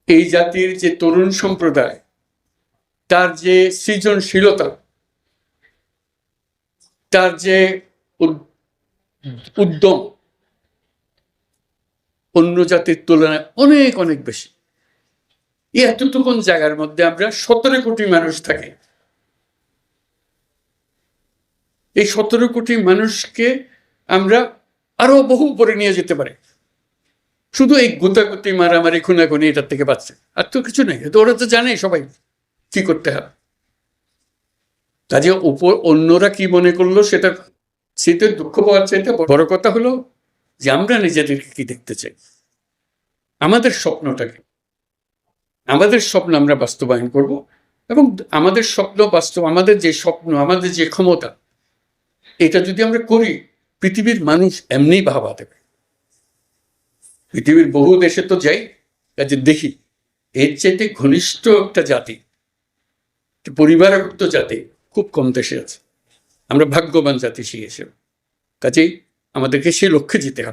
এই জাতির যে তরুণ সম্প্রদায়, তার যে সৃজনশীলতা, তার যে উদ্যম অন্য জাতির তুলনায় অনেক অনেক বেশি। এতটুকুন জায়গার মধ্যে আমরা 17 কোটি মানুষ থাকি। এই 17 কোটি মানুষকে আমরা আরো বহু উপরে নিয়ে যেতে পারি শুধু এই গোতাগুতি মারামারি খুনাখুনি এটার থেকে বাঁচছে, আর তো কিছু নেই। তো ওরা তো জানে সবাই কি করতে হবে। কাজে অন্যরা কি মনে করলো সেটা শীতের দুঃখ পাওয়ার চাইতে বড় কথা হলো যে আমরা নিজেদেরকে কি দেখতে চাই, আমাদের স্বপ্নটাকে, আমাদের স্বপ্ন আমরা বাস্তবায়ন করব। এবং আমাদের স্বপ্ন আমাদের যে স্বপ্ন, আমাদের যে ক্ষমতা, এটা যদি আমরা করি, পৃথিবীর মানুষ এমনি ভাবা দেবে। পৃথিবীর বহু দেশে তো যাই, কাজে দেখি এর চাইতে ঘনিষ্ঠ একটা জাতি, পরিবারভুক্ত জাতি খুব কম দেশে আছে। আমরা ভাগ্যবান জাতি হিসেবে। কাজেই আমাদেরকে সেই লক্ষ্যে যেতে হবে।